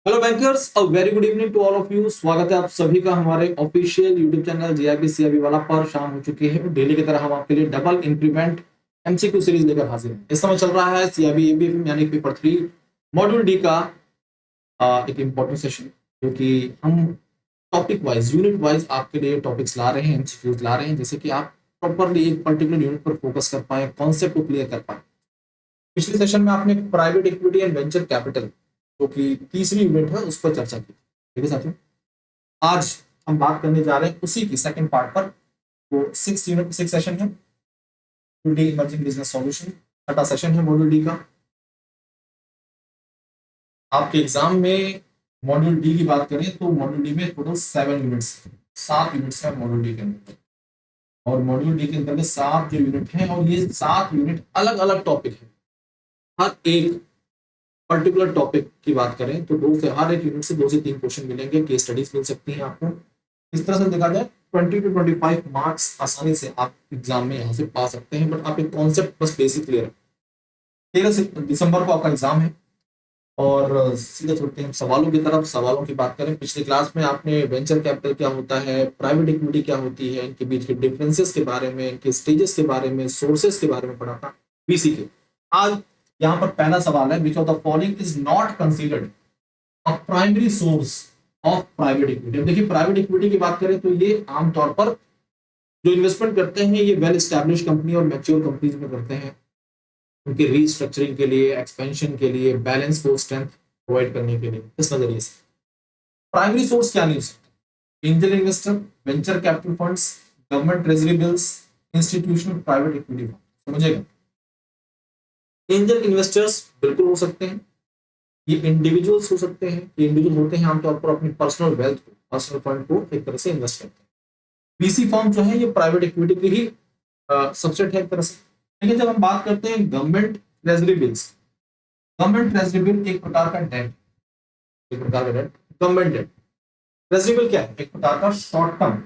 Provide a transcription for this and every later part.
Hello bankers, a very good evening to all of you. स्वागत है आप सभी का हमारे official YouTube channel GIB CIB वाला पर। शाम हो चुकी है, डेली की तरह हम आपके लिए डबल इंक्रीमेंट एमसीक्यू सीरीज लेकर हाजिर हैं। इस समय चल रहा है सीआईबी एबीएफ यानी पेपर 3 मॉड्यूल डी का एक इम्पोर्टेंट सेशन, जो कि हम टॉपिक वाइज यूनिट वाइज आपके लिए टॉपिक्स ला रहे हैं, एमसीक्यूज ला रहे हैं, जैसे कि आप प्रॉपरली एक पर्टिकुलर यूनिट पर फोकस कर पाए, कॉन्सेप्ट को क्लियर कर पाए। पिछले सेशन में आपने private equity and venture capital, जो कि तीसरी यूनिट है, उस पर चर्चा की। ठीक है साथियों, आज हम बात करने जा रहे हैं उसी की सेकंड पार्ट पर। वो सिक्स सेशन है, डी इमर्जिंग बिजनेस सॉल्यूशन। छठा सेशन है मॉड्यूल डी का। आपके एग्जाम में मॉड्यूल डी की बात करें तो मॉड्यूल डी में टोटल 7 यूनिट्स, 7 यूनिट्स है मॉड्यूल डी के अंदर। और मॉड्यूल डी के अंतर्गत 7 जो यूनिट है, और ये 7 यूनिट अलग अलग टॉपिक है। हर एक पर्टिकुलर टॉपिक की बात करें तो हर एक यूनिट से 2 से 3 क्वेश्चन मिलेंगे, केस स्टडीज मिल सकती हैं आपको। इस तरह से देखा जाए 20 to 25 मार्क्स आसानी से आप एग्जाम में यहाँ से पा सकते हैं, बट आप एक कॉन्सेप्ट बस बेसिक क्लियर है। 13 दिसंबर को आपका एग्जाम है। और सीधे चलते हैं सवालों की तरफ। सवालों की बात करें, पिछले क्लास में आपने वेंचर कैपिटल क्या होता है, प्राइवेट इक्विटी क्या होती है, इनके बीच के डिफरेंसेस के बारे में, इनके स्टेजेस के बारे में, सोर्सेस के बारे में पढ़ा था, बीसी के। आज यहाँ पर पहला सवाल है, which of the following is not considered a primary source of private equity. अब देखिए, प्राइवेट इक्विटी की बात करें तो ये आमतौर पर जो इन्वेस्टमेंट करते हैं, ये वेल स्टैब्लिश कंपनी और मैच्योर कंपनीज में करते हैं, उनके रीस्ट्रक्चरिंग के लिए, एक्सपेंशन के लिए, बैलेंस को स्ट्रेंथ प्रोवाइड करने के लिए। इस नजरिए से प्राइमरी सोर्स क्या नहीं हो सकता? Angel investor, venture capital funds, government treasury bills, institutional private equity fund. समझेगा? एंजल इन्वेस्टर्स बिल्कुल हो सकते हैं, ये इंडिविजुअल्स हो सकते हैं। ये इंडिविजुअल होते हैं आमतौर पर अपनी पर्सनल वेल्थ को, पर्सनल फंड को एक तरह से इन्वेस्ट करते हैं। वीसी फर्म जो है, ये प्राइवेट इक्विटी की ही सबसेट है एक तरह से। लेकिन जब हम बात करते हैं government treasury bills, government treasury bill एक प्रकार का डेट, एक प्रकार का debt, government debt. Treasury bill क्या है? एक प्रकार का शॉर्ट टर्म,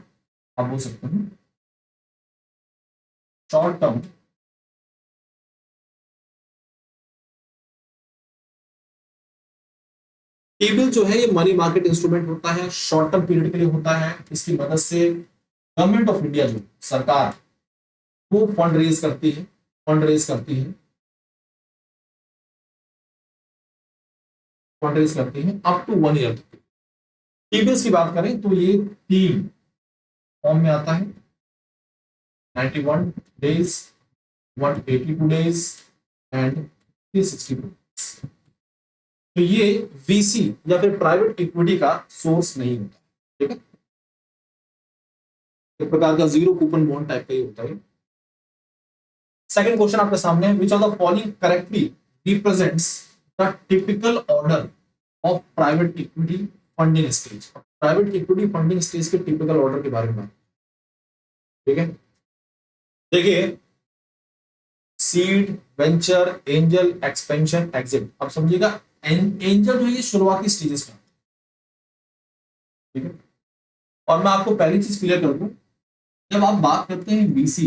आप बोल सकते हैं शॉर्ट टर्म। टी बिल जो है, ये मनी मार्केट इंस्ट्रूमेंट होता है, शॉर्ट टर्म पीरियड के लिए होता है। इसकी मदद से गवर्नमेंट ऑफ इंडिया, जो सरकार, वो फंड रेज करती है, फंड रेज करती है, फंड रेज करती है अप टू 1 ईयर तक। टी बिल्स की बात करें तो ये 3 फॉर्म में आता है: 91 डेज, 182 डेज एंड 360 डेज। तो ये वीसी या फिर प्राइवेट इक्विटी का सोर्स नहीं होता। ठीक है, एक प्रकार का जीरो कूपन बॉन्ड टाइप का ही होता है। सेकंड क्वेश्चन आपके सामने है, which of the following correctly represents the typical order of private equity funding stage. Private equity funding stage के टिपिकल ऑर्डर के बारे में। ठीक है, देखिए, seed, venture, angel, expansion, exit. अब समझिएगा, एंजल जो है ये शुरुआती स्टेजेस में। ठीक है, और मैं आपको पहली चीज क्लियर कर दूं, जब आप बात करते हैं वीसी,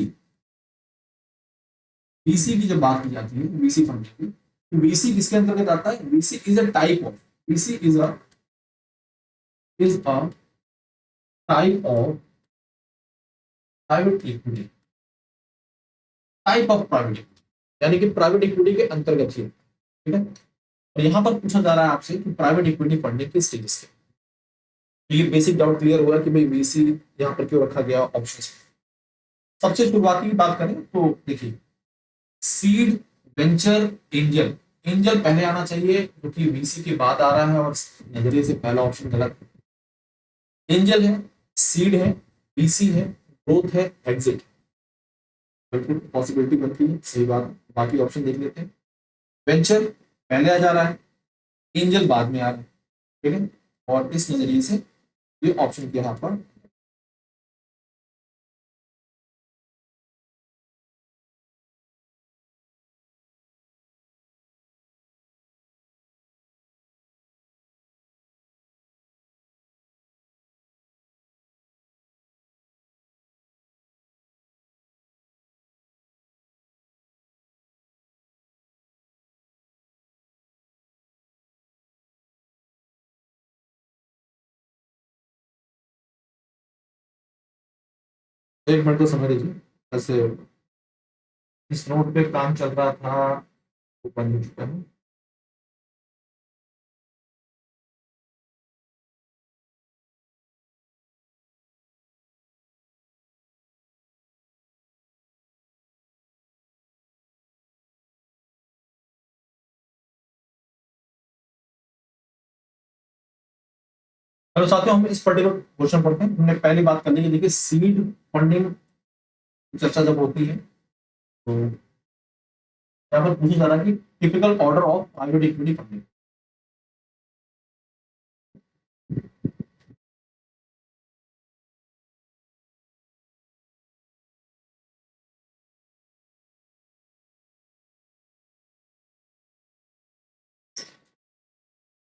वीसी की जब बात की जाती है, वीसी फंड की, तो वीसी किसके अंतर्गत आता है? VC is a type of, VC is a type of private equity, type of private equity, यानी कि प्राइवेट इक्विटी के अंतर्गत ही। ठीक है, और यहां पर पूछा जा रहा है आपसे कि प्राइवेट इक्विटी फंडिंग के स्टेजेस के। तो ये बेसिक डाउट क्लियर हुआ कि भाई वीसी यहाँ पर क्यों रखा गया ऑप्शन। सबसे शुरुआती की बात करें तो देखिए, सीड, वेंचर, एंजल। एंजल पहले आना चाहिए, क्योंकि वीसी के बाद आ रहा है, और नजरिए से पहला ऑप्शन गलत। एंजल है, सीड है, वीसी है, ग्रोथ है, एग्जिट। बिल्कुल पॉसिबिलिटी बनती है, सही बात है। बाकी ऑप्शन देख लेते हैं। वेंचर पहले आ जा रहा है, एंजल बाद में आ रहा है। ठीक है, और इस नजरिए से ये ऑप्शन के यहाँ पर एक मिनट तो समझ लीजिए। ऐसे इस नोट पे काम चल रहा था, वो बंद हो चुका है। चलो साथियों, हम इस पर्टिकुलर क्वेश्चन पढ़ते हैं। हमने पहली बात कर ली है, देखिए सीड फंडिंग चर्चा जब होती है तो यहाँ पर पूछा जा रहा है कि typical order of private equity funding.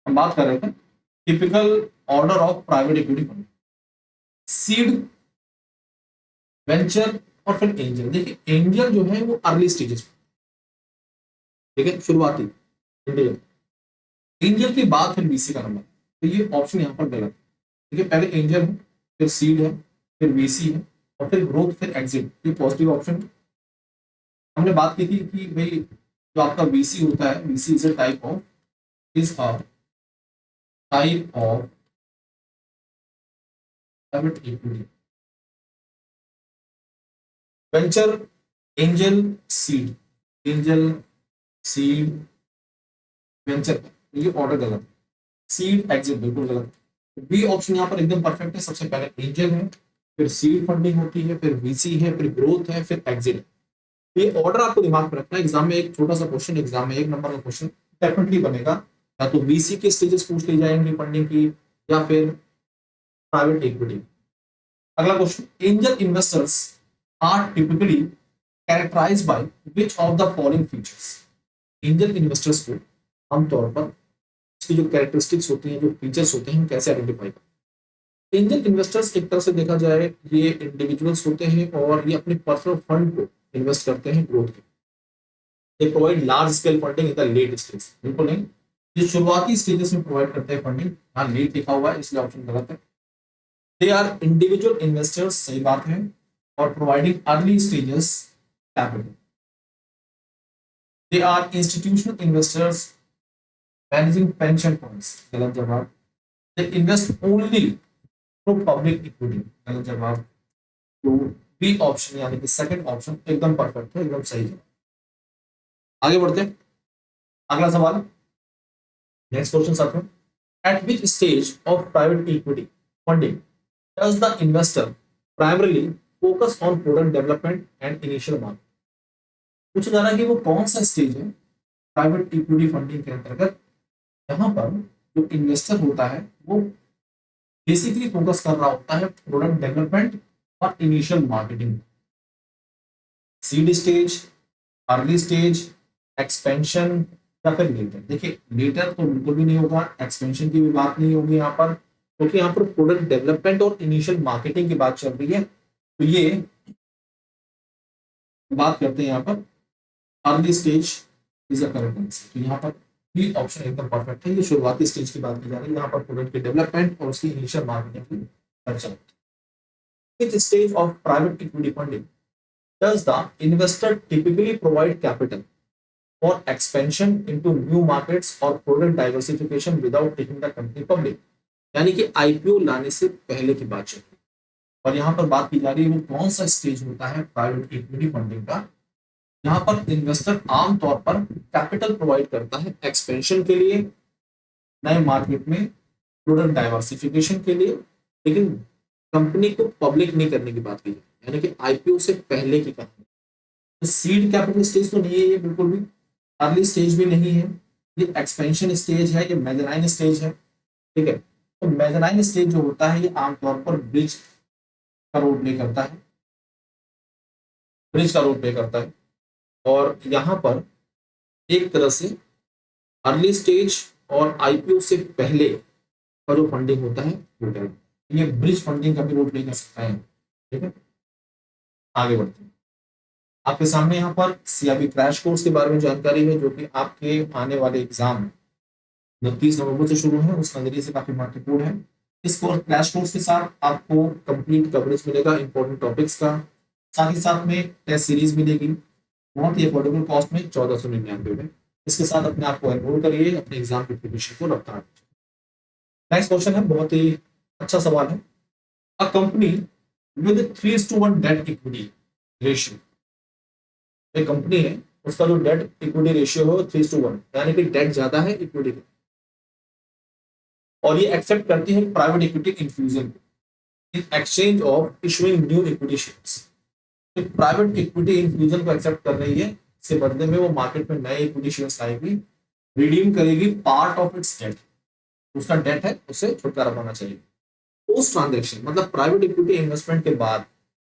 हम बात कर रहे थे typical order of private equity fund, seed, venture और फिर एंजल। देखिए एंजल जो है वो अर्ली स्टेजेस, ठीक है, शुरुआती एंजल। एंजल के बाद फिर वीसी का नंबर, तो ये ऑप्शन यहाँ पर गलत है। देखिए पहले एंजल है, फिर सीड है, फिर वीसी है और फिर ग्रोथ, फिर एग्जिट। ये पॉजिटिव ऑप्शन है। हमने बात की थी कि भाई जो आपका वीसी होता है, VC is a type of, is a type of private equity. Venture, angel, seed, angel, seed, venture, ये ऑर्डर गलत है। सीड एग्जिट बिल्कुल गलत है। बी ऑप्शन यहाँ पर एकदम परफेक्ट है। सबसे पहले एंजल है, फिर सीड फंडिंग होती है, फिर वीसी है, फिर ग्रोथ है, फिर एग्जिट है। ये ऑर्डर आपको दिमाग में रखना है। एग्जाम में एक छोटा सा क्वेश्चन, एग्जाम में एक नंबर का क्वेश्चन डेफिनेटली बनेगा। या तो वीसी के स्टेजेस पूछ ली जाएंगी फंडिंग की, या फिर प्राइवेट इक्विटी। अगला question, angel investors are typically characterised by which of the following features. Angel investors को आमतौर पर इसकी जो कैरेक्टरिस्टिक्स होती हैं, जो फीचर्स होते हैं, हम कैसे आइडेंटिफाई करते हैं। एंजल इन्वेस्टर्स एक तरह से देखा जाए ये इंडिविजुअल्स होते हैं और ये अपने पर्सनल फंड को इन्वेस्ट करते हैं ग्रोथ के। They provide large scale funding in the late stage. बिल्कुल नहीं, ये शुरुआती स्टेजेस में प्रोवाइड करते हैं फंडिंग। हाँ लेट लिखा हुआ है इसलिए ऑप्शन गलत है। दे आर इंडिविजुअल इन्वेस्टर्स, सही बात है, और providing early stages capital. They are institutional investors managing pension funds, गलत जवाब। They invest only through public equity, गलत जवाब। तो बी ऑप्शन यानी कि सेकंड ऑप्शन एकदम परफेक्ट है, एकदम सही जवाब। आगे बढ़ते हैं, अगला सवाल, नेक्स्ट क्वेश्चन साथियों। Eight which stage of private equity funding does the investor primarily focus on product development and initial market. पूछा जा रहा है कि वो कौन सा स्टेज है प्राइवेट इक्विटी फंडिंग के अंतर्गत, यहाँ पर जो इन्वेस्टर होता है वो बेसिकली फोकस कर रहा होता है प्रोडक्ट डेवलपमेंट और initial marketing. Seed stage, early stage, expansion या फिर लेटर। देखिए लेटर तो बिल्कुल भी नहीं होगा, एक्सपेंशन की भी बात नहीं होगी यहाँ पर, क्योंकि यहाँ पर प्रोडक्ट डेवलपमेंट और इनिशियल मार्केटिंग की बात चल रही है। तो ये बात करते हैं यहाँ पर early stage is a correct answer. तो यहाँ पर बी ऑप्शन एकदम परफेक्ट है। ये शुरुआती स्टेज की बात की जा रही है, यहाँ पर प्रोडक्ट के डेवलपमेंट और उसकी इनिशियल मार्केटिंग की चर्चा होती है। Which stage of private equity funding does the investor typically provide capital for expansion into new markets or product diversification without taking the company public? यानी कि आईपीओ लाने से पहले की बात चल रही है। और यहाँ पर बात की जा रही है वो कौन सा स्टेज होता है प्राइवेट इक्विटी फंडिंग का, यहाँ पर इन्वेस्टर आमतौर पर कैपिटल प्रोवाइड करता है एक्सपेंशन के लिए, नए मार्केट में, प्रोडक्ट डाइवर्सिफिकेशन के लिए, लेकिन कंपनी को पब्लिक नहीं करने की बात की जाए, यानी कि आईपीओ से पहले की कंपनी। तो सीड कैपिटल स्टेज तो नहीं है ये बिल्कुल भी, अर्ली स्टेज भी नहीं है, ये एक्सपेंशन स्टेज है, ये मेजनाइन स्टेज है, ठीक है। तो मेजनाइन स्टेज जो होता है ये आमतौर पर ब्रिज का रोल प्ले करता है, ब्रिज का रोल प्ले करता है। और यहाँ पर एक तरह से अर्ली स्टेज और आईपीओ से पहले का जो फंडिंग होता है वो है, ये ब्रिज फंडिंग का भी रोल प्ले कर सकता है, ठीक है। आगे बढ़ते हैं, आपके सामने यहाँ पर सीआरबी क्रैश कोर्स के बारे में जानकारी है, जो कि आपके आने वाले एग्जाम 29 नवंबर से शुरू है, उस नजरिए से काफी महत्वपूर्ण है। इस कोर्स क्रैश कोर्स के साथ आपको कंप्लीट कवरेज मिलेगा इंपॉर्टेंट टॉपिक्स का, साथ ही साथ में टेस्ट सीरीज मिलेगी बहुत ही अफोर्डेबल कॉस्ट में 1499 में। इसके साथ अपने आप को एनरोल करिए, अपने एग्जाम की प्रिपरेशन को रफ्तार दीजिए। नेक्स्ट क्वेश्चन है, बहुत ही अच्छा सवाल है। A company with 3:1 debt equity ratio, एक कंपनी है उसका जो डेट इक्विटी रेशियो है 3:1, यानी कि डेट ज्यादा है इक्विटी का, और ये एक्सेप्ट करती है private equity infusion in exchange of issuing new equity shares. Private equity infusion को एक्सेप्ट कर रही है, इसके बदले में वो मार्केट में नए इक्विटी शेयर्स लाएगी, रिडीम करेगी पार्ट ऑफ इट्स डेट, उसका डेट है उसे छुटकारा पाना चाहिए। पोस्ट ट्रांजेक्शन मतलब प्राइवेट इक्विटी इन्वेस्टमेंट के बाद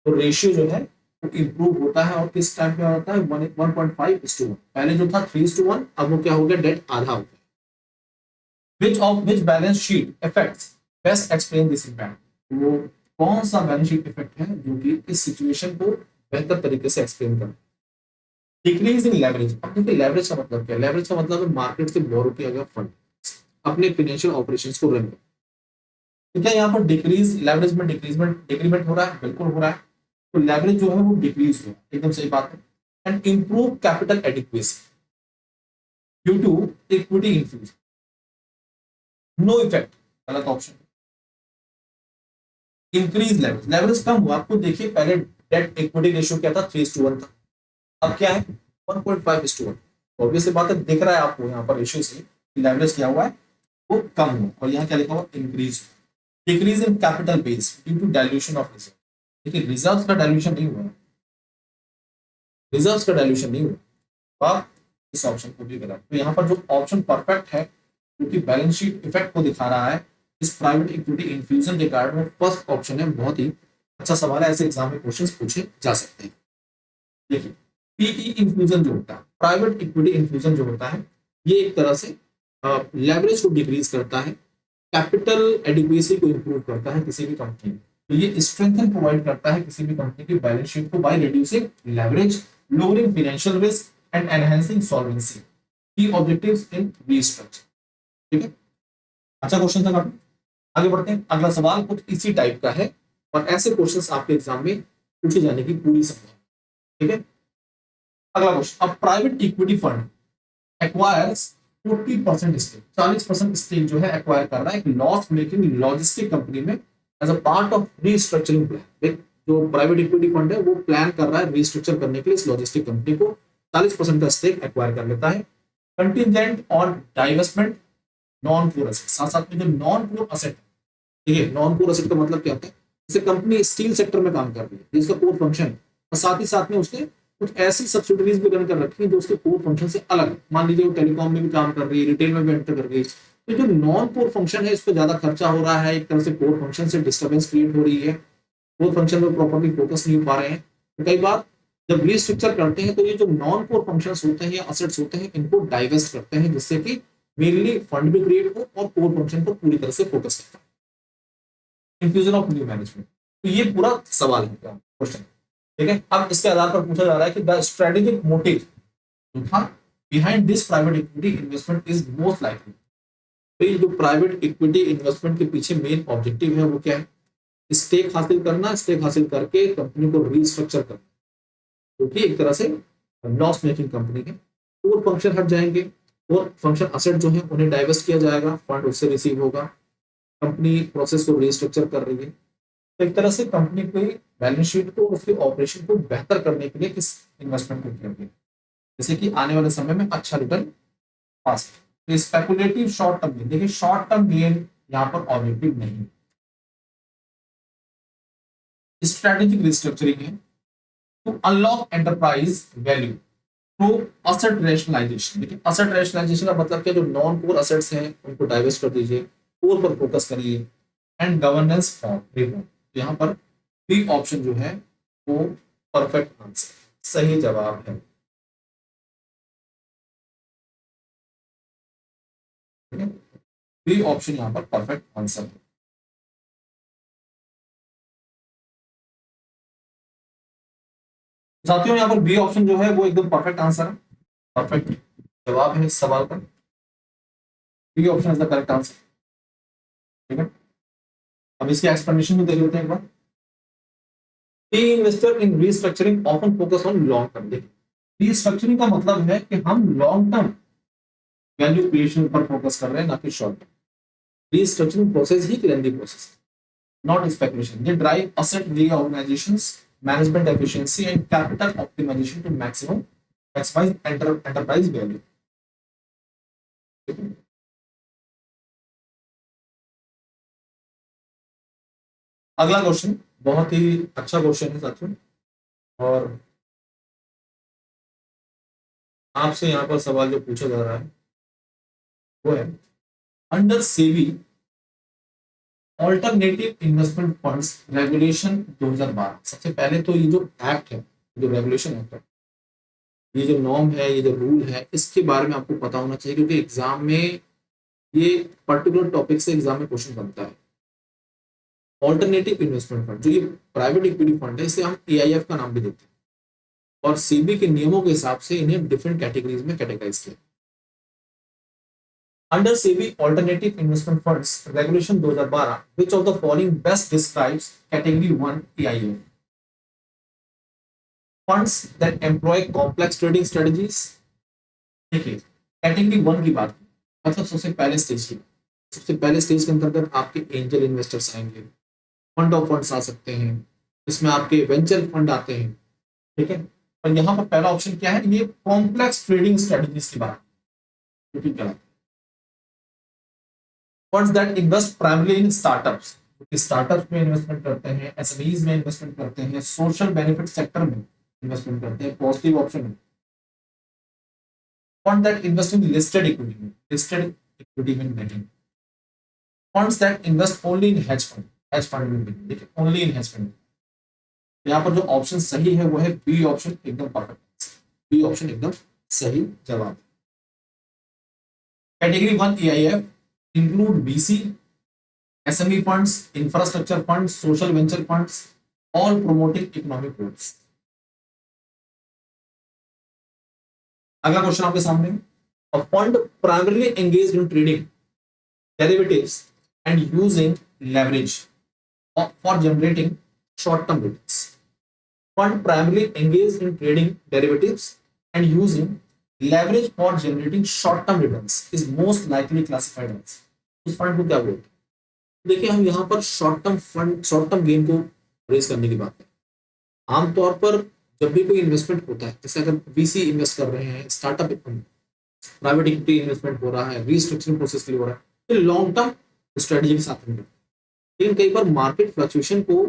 तो रेशियो जो है वो इंप्रूव होता है, और किस टाइम पे होता है 1.5:1। पहले जो था 3:1, अब वो क्या हो गया, डेट आधा हो गया। Which of which balance sheet effects best explain this impact? वो कौन सा बैलेंस शीट इफेक्ट है जो कि इस सिचुएशन को बेहतर तरीके से एक्सप्लेन कर। Decrease in leverage. अब देखिए लेवरेज का मतलब क्या है, लेवरेज का मतलब है मार्केट से बोरो किया गया फंड अपने फाइनेंशियल ऑपरेशंस को रन कर। तो क्या यहाँ पर डिक्रीज लेवरेज में डिक्रीमेंट हो रहा है, बिल्कुल हो रहा है। तो लेवरेज जो है वो डिक्रीज हुआ, एकदम सही बात है। And improve capital adequacy due to equity infusion, no effect, गलत ऑप्शन। इंक्रीज लेवरेज, लेवरेज कम हुआ, आपको देखिए पहले डेट इक्विटी रेशियो क्या था 3:1 था, अब क्या है 1.5:1। ऑब्वियसली बात है, दिख रहा है आपको यहाँ पर रेशियो से लेवरेज क्या हुआ है, वो कम हुआ, और यहाँ क्या लिखा हुआ increase. Decrease in capital base due to dilution of reserve, देखिए रिजर्व का डाइल्यूशन नहीं हुआ, रिजर्व का डाइल्यूशन नहीं हुआ, तो आप इस ऑप्शन को भी करा। तो यहाँ पर जो ऑप्शन परफेक्ट है क्योंकि बैलेंस शीट इफेक्ट को दिखा रहा है इस प्राइवेट इक्विटी इन्फ्यूजन के कारण, वो फर्स्ट ऑप्शन है। बहुत ही अच्छा सवाल है, ऐसे एग्जाम में क्वेश्चंस पूछे जा सकते हैं। देखिए पीई इन्फ्यूजन जो होता है, प्राइवेट इक्विटी इन्फ्यूजन जो होता है, ये एक तरह से लेवरेज को डिक्रीज करता है, कैपिटल एडिक्वेसी को इंप्रूव करता है किसी भी कंपनी में। तो ये स्ट्रेंथन प्रोवाइड करता है किसी भी कंपनी की बैलेंस शीट को by reducing leverage, lowering financial risk and enhancing solvency, की ऑब्जेक्टिव्स इन रीस्ट्रक्चर। ठीक है, अच्छा क्वेश्चन था काफी। आगे बढ़ते हैं, अगला सवाल कुछ इसी टाइप का है, और ऐसे क्वेश्चंस आपके एग्जाम में पूछे जाने की पूरी संभावना। ठीक है, अगला क्वेश्चन, अब private equity fund acquires 40% stake, 40% stake जो है एक्वायर कर रहा है एक लॉस मेकिंग लॉजिस्टिक कंपनी में as a part of restructuring plan. जो प्राइवेट इक्विटी फंड है वो प्लान कर रहा है रीस्ट्रक्चर करने के लिए इस लॉजिस्टिक कंपनी को, 40% का स्टेक एक्वायर कर लेता है। Contingent on divestment non core asset, साथ साथ में जो नॉन कोर एसेट, देखिए नॉन कोर एसेट का मतलब क्या होता है, जैसे कंपनी स्टील सेक्टर में काम कर रही है जिसका कोर फंक्शन, और साथ में उसके कुछ ऐसी सब्सिडरीज भी रन कर रखी है जो उसके कोर फंक्शन से अलग है। मान लीजिए वो टेलीकॉम में भी काम कर रही है, रिटेल में भी एंटर कर रही है, तो जो नॉन कोर फंक्शन है इस पर ज्यादा खर्चा हो रहा है, एक तरह से कोर फंक्शन से डिस्टर्बेंस क्रिएट हो रही है, कोर फंक्शन में प्रॉपर्ली फोकस नहीं हो पा रहे हैं। तो कई बार जब रीस्ट्रक्चर करते हैं तो ये जो नॉन कोर फंक्शंस होते हैं या असेट्स होते हैं इनको डाइवेस्ट करते हैं, जिससे कि मेनली फंड भी क्रिएट हो और कोर फंक्शन पर पूरी तरह से फोकस करता है। इंफ्यूजन ऑफ न्यू मैनेजमेंट, तो ये पूरा सवाल है क्वेश्चन। ठीक है, अब इसके आधार पर पूछा जा रहा है कि द स्ट्रेटेजिक मोटिव जो था behind this private equity investment is most likely. तो ये जो प्राइवेट इक्विटी इन्वेस्टमेंट के पीछे मेन ऑब्जेक्टिव है वो क्या है, स्टेक हासिल करना, स्टेक हासिल करके कंपनी को रीस्ट्रक्चर करना, क्योंकि एक तरह से लॉस मेकिंग कंपनी है। कोर फंक्शन हट जाएंगे, कोर फंक्शन असेट जो है उन्हें डाइवेस्ट किया जाएगा, फंड उससे रिसीव होगा, कंपनी प्रोसेस को रीस्ट्रक्चर कर रही है। तो एक तरह से कंपनी की बैलेंस शीट को, उसके ऑपरेशन को बेहतर करने के लिए इस इन्वेस्टमेंट को किया गया, जैसे कि आने वाले समय में अच्छा रिटर्न पा सके। स्पेकुलेटिव शॉर्ट टर्म गेन, देखिए शॉर्ट टर्म गेन यहाँ पर ऑब्जेक्टिव नहीं, स्ट्रेटेजिक रिस्ट्रक्चरिंग है to unlock enterprise value through asset rationalisation. देखिए असेट रैशनलाइजेशन का मतलब क्या, जो नॉन कोर असेट्स हैं उनको डाइवेस्ट कर दीजिए, कोर पर फोकस करिए, एंड गवर्नेंस फॉर्म रिफॉर्म। यहाँ पर बी ऑप्शन जो है वो परफेक्ट आंसर, सही जवाब है। ठीक है, बी ऑप्शन यहाँ पर परफेक्ट आंसर है। साथियों यहाँ पर बी ऑप्शन जो है वो एकदम परफेक्ट आंसर है, परफेक्ट जवाब है इस सवाल का। B option is the correct answer. ठीक है, अब इसके एक्सप्लेनेशन में देख लेते हैं एक बार। Investor in restructuring often focus on long term. देखिए रीस्ट्रक्चरिंग का मतलब है कि हम लॉन्ग टर्म वैल्यू क्रिएशन पर फोकस कर रहे हैं, ना कि शॉर्ट टर्म। रीस्ट्रक्चरिंग प्रोसेस ही lengthy process, not speculation. They drive asset reorganizations, management efficiency, and capital optimization to maximize enterprise value. अगला क्वेश्चन बहुत ही अच्छा क्वेश्चन है साथियों, और आपसे यहाँ पर सवाल जो पूछा जा रहा है वो है, under SEBI alternative investment funds regulation 2012। सबसे पहले तो ये जो एक्ट है, जो रेगुलेशन एक्ट है, ये जो नॉर्म है, ये जो रूल है, इसके बारे में आपको पता होना चाहिए, क्योंकि एग्जाम में ये पर्टिकुलर टॉपिक से एग्जाम में क्वेश्चन बनता है। ऑल्टरनेटिव इन्वेस्टमेंट फंड, जो ये प्राइवेट इक्विटी फंड है, इसे हम एआईएफ का नाम भी देते हैं, और सीबी के नियमों के हिसाब से इन्हें डिफरेंट कैटेगरीज में कैटेगराइज किया। Under SEBI alternative investment funds regulation 2012, which of the following best describes category 1 AIF? Funds that employ complex trading strategies. देखिए कैटेगरी 1 की बात, मतलब सबसे पहले स्टेज की, सबसे पहले स्टेज के अंतर्गत आपके एंजल इन्वेस्टर्स आएंगे, फंड ऑफ फंड्स आ सकते हैं, इसमें आपके वेंचर फंड आते हैं, ठीक है। और यहाँ पर पहला ऑप्शन क्या है, ये कॉम्प्लेक्स ट्रेडिंग स्ट्रेटजीज की बात, ठीक है। Funds that invest primary in startups, startups में इन्वेस्टमेंट करते हैं, एसएमईज में इन्वेस्टमेंट करते हैं, सोशल बेनिफिट सेक्टर में इन्वेस्टमेंट करते हैं, पॉजिटिव ऑप्शन है। Fund that invest in listed equity में, लिस्टेड इक्विटी में नहीं। Funds that invest only in hedge fund, hedge fund में नहीं, देखिए ओनली इन हेज फंड। यहाँ पर जो ऑप्शन सही है वो है बी ऑप्शन, एकदम परफेक्ट, बी ऑप्शन एकदम सही जवाब। Category 1 AIF include BC, SME funds, infrastructure funds, social venture funds, all promoting economic growth. अगला क्वेश्चन आपके सामने, a fund primarily engaged in trading derivatives and using leverage for generating short-term returns. Fund primarily engaged in trading derivatives and using leverage for generating short-term returns is most likely classified as। उस fund को क्या बोलते हैं? देखिए हम यहाँ पर short term fund, short term gain को रेज करने की बात है। आमतौर पर जब भी कोई इन्वेस्टमेंट होता है, जैसे अगर वीसी इन्वेस्ट कर रहे हैं, स्टार्टअप प्राइवेट इक्विटी इन्वेस्टमेंट हो रहा है, रीस्ट्रक्चरिंग प्रोसेस के लिए हो रहा है, तो लॉन्ग टर्म स्ट्रेटेजी के साथ में। लेकिन कई बार मार्केट फ्लक्चुएशन को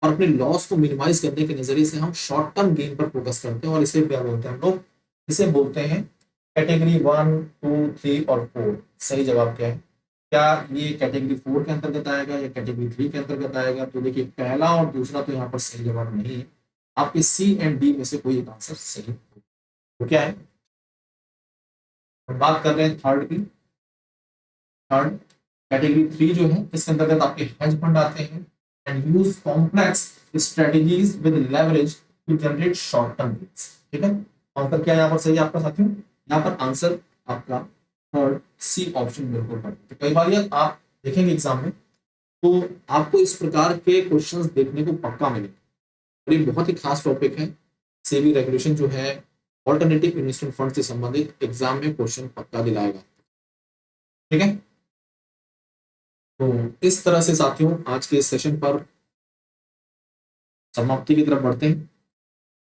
और अपने लॉस को मिनिमाइज करने के नजरिए से हम शॉर्ट टर्म गेन पर फोकस करते हैं, और इसे क्या बोलते हैं हम लोग, इसे बोलते हैं कैटेगरी 1, 2, 3 और 4। सही जवाब क्या है? क्या ये कैटेगरी 4 के अंतर्गत आएगा या कैटेगरी 3 के अंतर्गत आएगा? तो देखिए पहला और दूसरा तो यहाँ पर सही जवाब नहीं है, आपके सी एंड डी में से कोई एक आंसर सही है। तो क्या है, हम बात कर रहे हैं थर्ड की। थर्ड कैटेगरी 3 जो है, इसके अंतर्गत आपके हेज फंड आते हैं and use complex strategies with leverage to generate short term gains. ठीक है, आंसर क्या है यहाँ पर सही है आपका साथियों? यहाँ पर आंसर आपका थर्ड सी ऑप्शन बिल्कुल परफेक्ट है। कई बार ये आप देखेंगे एग्जाम में तो आपको इस प्रकार के क्वेश्चंस देखने को पक्का मिलेंगे, और ये बहुत ही खास टॉपिक है। सेबी रेगुलेशन जो है ऑल्टरनेटिव इन्वेस्टमेंट फंड से संबंधित एग्जाम में क्वेश्चन पक्का दिलाएगा। ठीक है, तो इस तरह से साथियों आज के इस सेशन पर समाप्ति की तरफ बढ़ते हैं।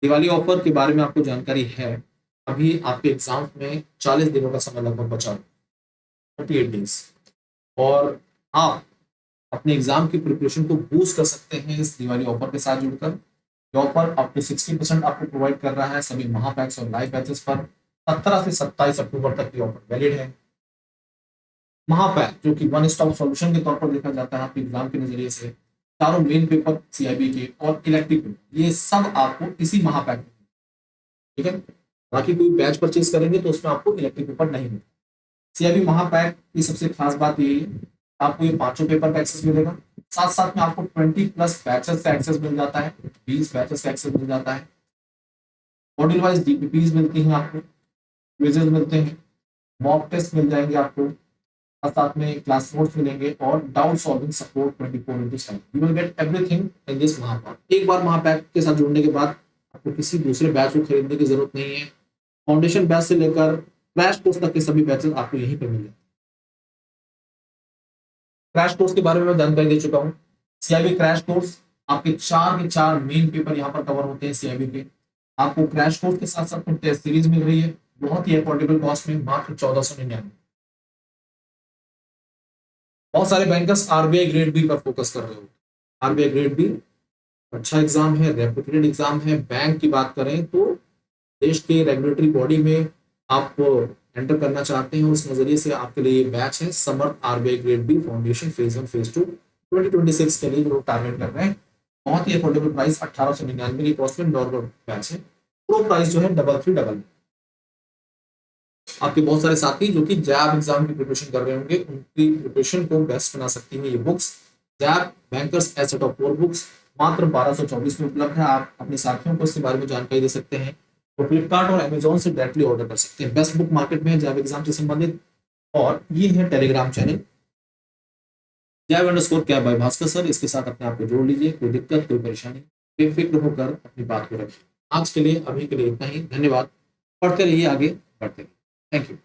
दिवाली ऑफर के बारे में आपको जानकारी है, अभी आपके एग्जाम में 40 दिनों का समय लगभग बचा, 38 डेज, और आप अपने एग्जाम की प्रिपरेशन को बूस्ट कर सकते हैं इस दिवाली ऑफर के साथ जुड़कर। ऑफर अप टू 60% आपको प्रोवाइड कर रहा है सभी महापैक्स और लाइव बैचेस पर। 17 से 27 अक्टूबर तक की ऑफर वैलिड है। महापैक जो कि वन स्टॉप सॉल्यूशन के तौर पर देखा जाता है आपके एग्जाम के नजरिए से, चारों मेन पेपर सीआईबी के और इलेक्टिव पेपर, ये सब आपको इसी महापैक में, ठीक है। बाकी कोई बैच परचेज करेंगे तो उसमें आपको इलेक्टिव पेपर नहीं मिलेगा। सीआईबी महापैक की सबसे खास बात यही है, आपको ये 5 पेपर का एक्सेस मिलेगा, साथ साथ में आपको 20+ बैचेस का एक्सेस मिल जाता है, 20 बैचेस का एक्सेस मिल जाता है, मॉड्यूल वाइज डीपीपीज मिलती हैं आपको, क्विजेज मिलते हैं, मॉक टेस्ट मिल जाएंगे आपको, और साथ में क्लास नोट्स मिलेंगे और doubt solving support 24/7। You will get everything in this Mahapack. एक बार महापैक के साथ जुड़ने के बाद आपको किसी दूसरे बैच को खरीदने की जरूरत नहीं है। फाउंडेशन बैच से लेकर क्रैश कोर्स तक के सभी बैचेस आपको यहीं पर मिल जाएंगे। क्रैश कोर्स के बारे में मैं जानकारी दे चुका हूँ। सीआईबी क्रैश कोर्स आपके 4 के 4 मेन पेपर यहाँ पर कवर होते हैं सीआईबी के। आपको क्रैश कोर्स के साथ साथ टेस्ट सीरीज मिल रही है बहुत ही अफोर्डेबल कॉस्ट में, मात्र 1499। बहुत सारे बैंकर्स आरबीआई ग्रेड बी पर फोकस कर रहे हो। आरबीआई ग्रेड बी अच्छा एग्जाम है, रेपुटेड एग्जाम है। बैंक की बात करें तो देश के रेगुलेटरी बॉडी में आप एंटर करना चाहते हैं, उस नजरिए से आपके लिए ये बैच है Samarth RBI grade B foundation phase 1 phase 2 2026 के लिए लोग टारगेट कर रहे हैं। बहुत ही अफोर्डेबल प्राइस 1899 की कॉस्ट में नॉर्मल बैच है। प्रो प्राइस जो है 333। आपके बहुत सारे साथी जो कि जैब एग्जाम की प्रिपरेशन कर रहे होंगे, उनकी प्रिपरेशन को बेस्ट बना सकती है ये बुक्स। जैब बैंकर्स एसेट ऑफ 4 बुक्स मात्र 1224 में उपलब्ध है। आप अपने साथियों को इसके बारे में जानकारी दे सकते हैं तो फ्लिपकार्ट और अमेजोन से डायरेक्टली ऑर्डर कर सकते हैं। बेस्ट बुक मार्केट में है जैब एग्जाम से संबंधित। और ये है Telegram channel JAIIB CAIIB by Bhaskar sir. इसके साथ अपने आप को जोड़ लीजिए। कोई दिक्कत कोई परेशानी बेफिक्र होकर अपनी बात को रखिए। आज के लिए अभी के लिए इतना ही। धन्यवाद। पढ़ते रहिए, आगे बढ़ते रहिए। Thank you.